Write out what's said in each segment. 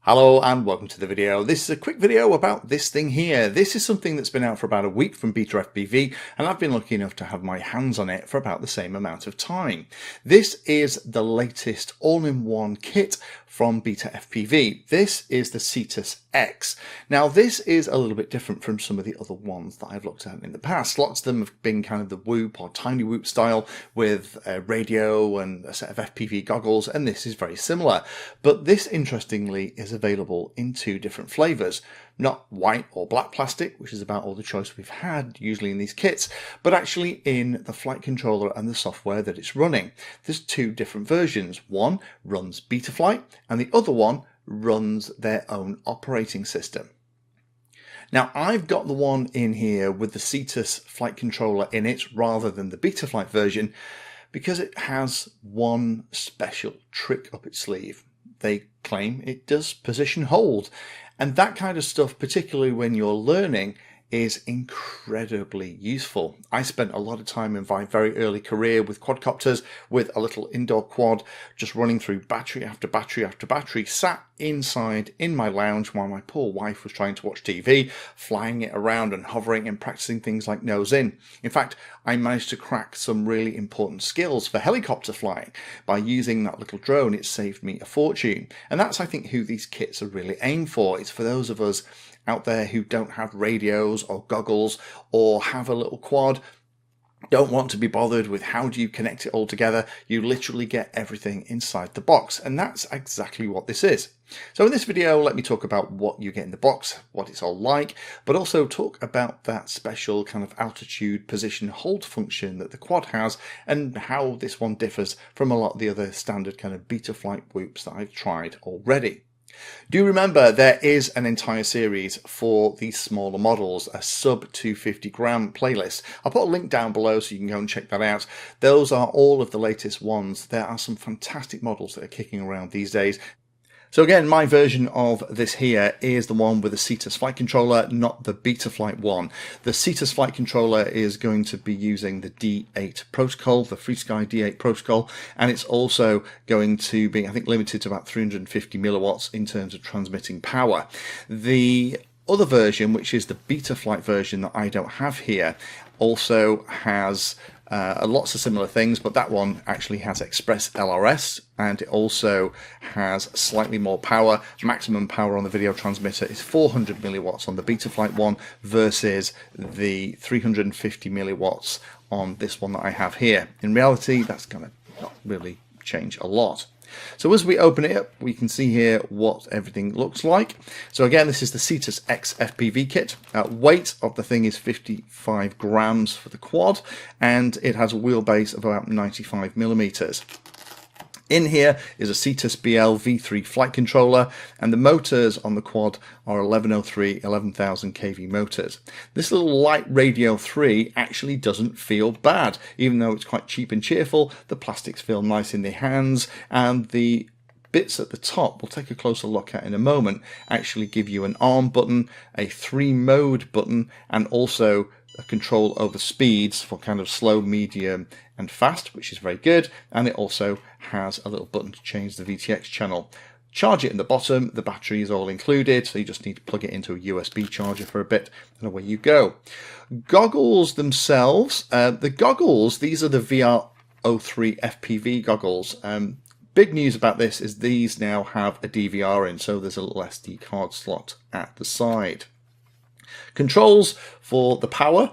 Hello and welcome to the video. This is a quick video about this thing here. This is something that's been out for about a week from BetaFPV, and I've been lucky enough to have my hands on it for about the same amount of time. This is the latest all-in-one kit from BetaFPV. This is the Cetus X. Now this is a little bit different from some of the other ones that I've looked at in the past. Lots of them have been kind of the Whoop or Tiny Whoop style with a radio and a set of FPV goggles, and this is very similar. But this, interestingly, is available in two different flavors. Not white or black plastic, which is about all the choice we've had usually in these kits, but actually in the flight controller and the software that it's running. There's two different versions. One runs Betaflight and the other one runs their own operating system. Now I've got the one in here with the Cetus flight controller in it rather than the Betaflight version because it has one special trick up its sleeve. They claim it does position hold, and that kind of stuff, particularly when you're learning, is incredibly useful. I spent a lot of time in my very early career with quadcopters with a little indoor quad, just running through battery after battery after battery, sat inside in my lounge while my poor wife was trying to watch TV, flying it around and hovering and practicing things like nose in. In fact, I managed to crack some really important skills for helicopter flying. By using that little drone, it saved me a fortune. And that's, I think, who these kits are really aimed for. It's for those of us out there who don't have radios or goggles or have a little quad, don't want to be bothered with how do you connect it all together. You literally get everything inside the box, and that's exactly what this is. So in this video, let me talk about what you get in the box, what it's all like, but also talk about that special kind of altitude position hold function that the quad has and how this one differs from a lot of the other standard kind of Betaflight Whoops that I've tried already. Do remember there is an entire series for these smaller models, a sub 250 gram playlist. I'll put a link down below so you can go and check that out. Those are all of the latest ones. There are some fantastic models that are kicking around these days. So again, my version of this here is the one with the Cetus flight controller, not the Betaflight one. The Cetus flight controller is going to be using the D8 protocol, the FreeSky D8 protocol, and it's also going to be, I think, limited to about 350 milliwatts in terms of transmitting power. The other version, which is the Betaflight version that I don't have here, also has lots of similar things, but that one actually has express LRS, and it also has slightly more power. Maximum power on the video transmitter is 400 milliwatts on the Betaflight one versus the 350 milliwatts on this one that I have here. In reality, that's going to not really change a lot. So as we open it up, we can see here what everything looks like. So again, this is the Cetus X FPV kit. Weight of the thing is 55 grams for the quad, and it has a wheelbase of about 95 millimeters. In here is a Cetus BL V3 flight controller, and the motors on the quad are 1103 11,000 kV motors. This little light Radio 3 actually doesn't feel bad, even though it's quite cheap and cheerful. The plastics feel nice in the hands, and the bits at the top, we'll take a closer look at in a moment, actually give you an arm button, a 3-mode button, and also a control over speeds for kind of slow, medium and fast, which is very good. And it also has a little button to change the VTX channel. Charge it in the bottom, the battery is all included, so you just need to plug it into a USB charger for a bit, and away you go. Goggles themselves, the goggles, these are the VR03 FPV goggles. Big news about this is these now have a DVR in, so there's a little SD card slot at the side. Controls for the power,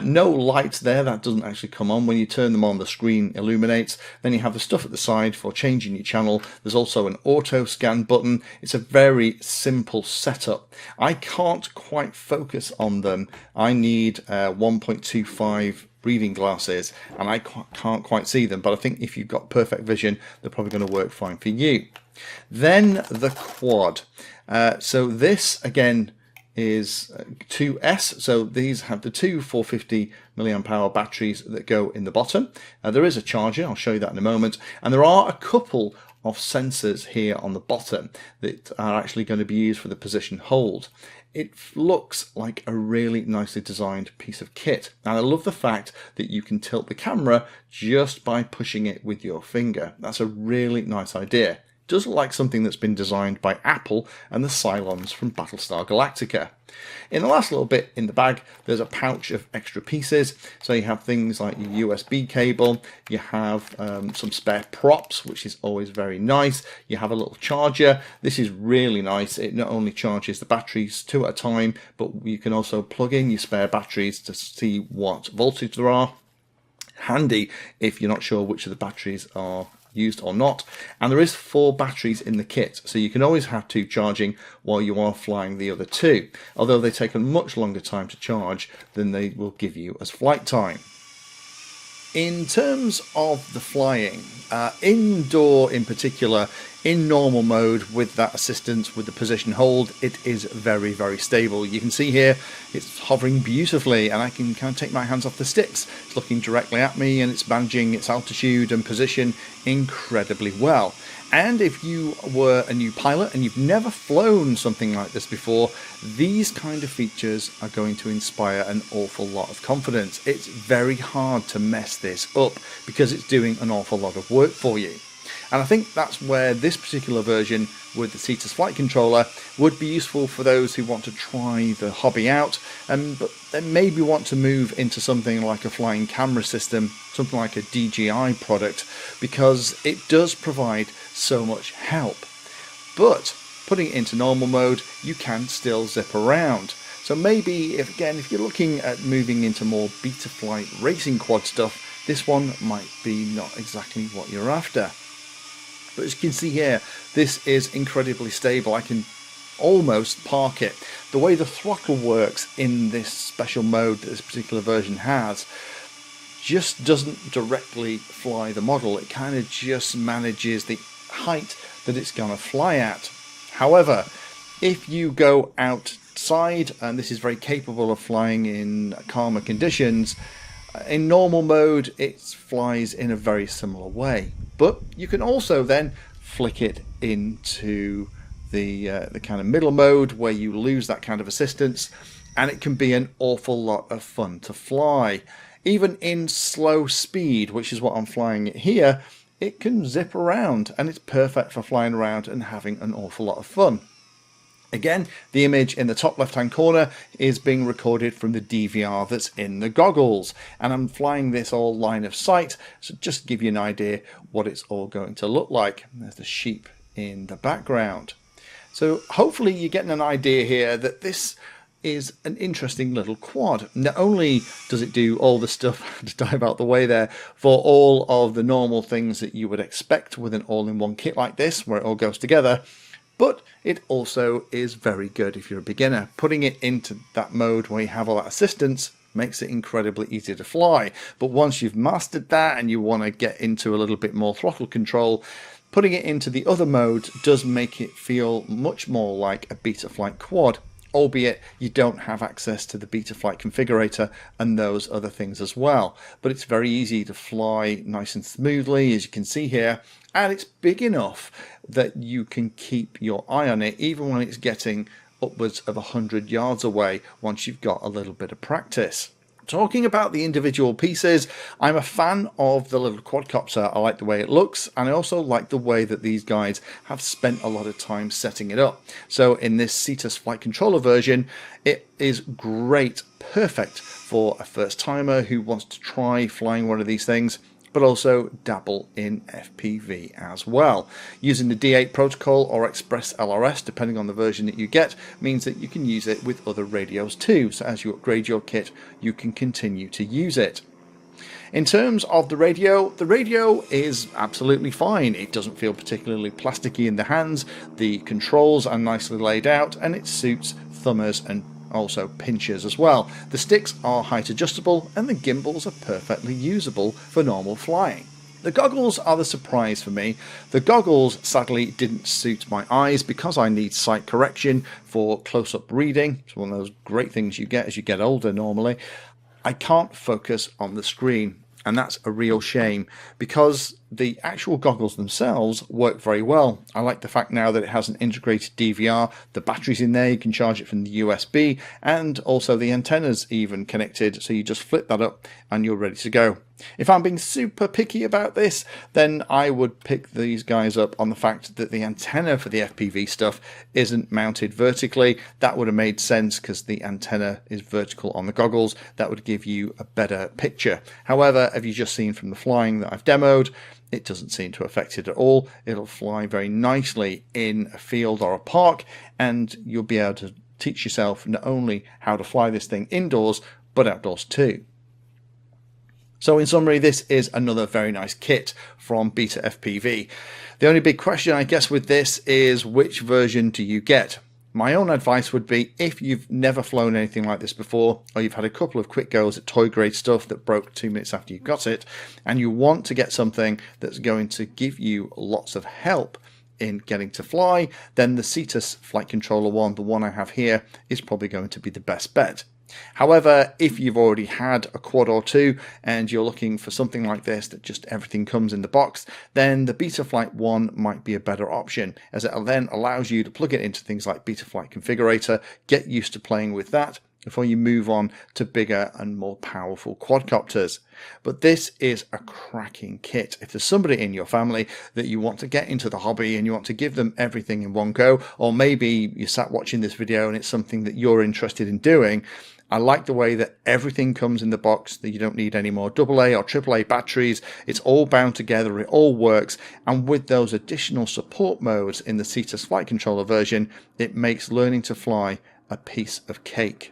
no lights there, that doesn't actually come on. When you turn them on, the screen illuminates. Then you have the stuff at the side for changing your channel. There's also an auto scan button. It's a very simple setup. I can't quite focus on them. I need 1.25 reading glasses, and I can't quite see them, but I think if you've got perfect vision, they're probably going to work fine for you. Then the quad. So this, again, is 2S, so these have the two 450 milliamp hour batteries that go in the bottom. There is a charger, I'll show you that in a moment, and there are a couple of sensors here on the bottom that are actually going to be used for the position hold. It looks like a really nicely designed piece of kit, and I love the fact that you can tilt the camera just by pushing it with your finger. That's a really nice idea. does look like something that's been designed by Apple and the Cylons from Battlestar Galactica. In the last little bit in the bag, there's a pouch of extra pieces. So you have things like your USB cable, you have some spare props, which is always very nice. You have a little charger. This is really nice. It not only charges the batteries 2 at a time, but you can also plug in your spare batteries to see what voltage there are. Handy if you're not sure which of the batteries are used or not. And there is 4 batteries in the kit, so you can always have 2 charging while you are flying the other 2, although they take a much longer time to charge than they will give you as flight time. In terms of the flying, indoor in particular, in normal mode with that assistance with the position hold, it is very, very stable. You can see here it's hovering beautifully, and I can kind of take my hands off the sticks. It's looking directly at me and it's managing its altitude and position incredibly well. And if you were a new pilot and you've never flown something like this before, these kind of features are going to inspire an awful lot of confidence. It's very hard to mess this up because it's doing an awful lot of work for you. And I think that's where this particular version with the Cetus flight controller would be useful for those who want to try the hobby out, but then maybe want to move into something like a flying camera system, something like a DJI product, because it does provide so much help. But putting it into normal mode, you can still zip around. So maybe if you're looking at moving into more Betaflight racing quad stuff, this one might be not exactly what you're after. But as you can see here, this is incredibly stable. I can almost park it. The way the throttle works in this special mode that this particular version has just doesn't directly fly the model. It kind of just manages the height that it's going to fly at. However, if you go outside, and this is very capable of flying in calmer conditions, in normal mode it flies in a very similar way. But you can also then flick it into the kind of middle mode where you lose that kind of assistance, and it can be an awful lot of fun to fly. Even in slow speed, which is what I'm flying it here, it can zip around, and it's perfect for flying around and having an awful lot of fun. Again, the image in the top left hand corner is being recorded from the DVR that's in the goggles, and I'm flying this all line of sight, so just to give you an idea what it's all going to look like. There's the sheep in the background. So hopefully you're getting an idea here that this is an interesting little quad. Not only does it do all the stuff to dive out the way there for all of the normal things that you would expect with an all-in-one kit like this, where it all goes together, but it also is very good if you're a beginner. Putting it into that mode where you have all that assistance makes it incredibly easy to fly. But once you've mastered that and you want to get into a little bit more throttle control, putting it into the other mode does make it feel much more like a Betaflight quad, albeit you don't have access to the Betaflight configurator and those other things as well. But it's very easy to fly nice and smoothly, as you can see here, and it's big enough that you can keep your eye on it even when it's getting upwards of 100 yards away once you've got a little bit of practice. Talking about the individual pieces, I'm a fan of the little quadcopter. I like the way it looks, and I also like the way that these guys have spent a lot of time setting it up. So in this Cetus flight controller version, it is great, perfect for a first timer who wants to try flying one of these things, but also dabble in FPV as well. Using the D8 protocol or Express LRS, depending on the version that you get, means that you can use it with other radios too. So as you upgrade your kit, you can continue to use it. In terms of the radio is absolutely fine. It doesn't feel particularly plasticky in the hands. The controls are nicely laid out, and it suits thumbers and also pinchers as well. The sticks are height adjustable, and the gimbals are perfectly usable for normal flying. The goggles are the surprise for me. The goggles sadly didn't suit my eyes because I need sight correction for close-up reading. It's one of those great things you get as you get older normally. I can't focus on the screen, and that's a real shame because the actual goggles themselves work very well. I like the fact now that it has an integrated DVR, the battery's in there, you can charge it from the USB, and also the antenna's even connected, so you just flip that up and you're ready to go. If I'm being super picky about this, then I would pick these guys up on the fact that the antenna for the FPV stuff isn't mounted vertically. That would have made sense because the antenna is vertical on the goggles. That would give you a better picture. However, have you just seen from the flying that I've demoed, it doesn't seem to affect it at all. It'll fly very nicely in a field or a park, and you'll be able to teach yourself not only how to fly this thing indoors, but outdoors too. So in summary, this is another very nice kit from BetaFPV. The only big question, I guess, with this is which version do you get? My own advice would be, if you've never flown anything like this before, or you've had a couple of quick goes at toy grade stuff that broke 2 minutes after you got it, and you want to get something that's going to give you lots of help in getting to fly, then the Cetus flight controller one, the one I have here, is probably going to be the best bet. However, if you've already had a quad or two and you're looking for something like this that just everything comes in the box, then the Betaflight 1 might be a better option, as it then allows you to plug it into things like Betaflight Configurator, get used to playing with that before you move on to bigger and more powerful quadcopters. But this is a cracking kit. If there's somebody in your family that you want to get into the hobby and you want to give them everything in one go, or maybe you sat watching this video and it's something that you're interested in doing, I like the way that everything comes in the box, that you don't need any more AA or AAA batteries. It's all bound together, it all works, and with those additional support modes in the Cetus flight controller version, it makes learning to fly a piece of cake.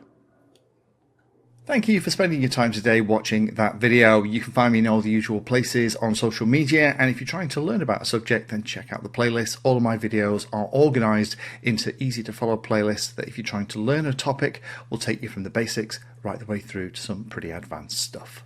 Thank you for spending your time today watching that video. You can find me in all the usual places on social media, and if you're trying to learn about a subject, then check out the playlist. All of my videos are organized into easy to follow playlists that, if you're trying to learn a topic, will take you from the basics right the way through to some pretty advanced stuff.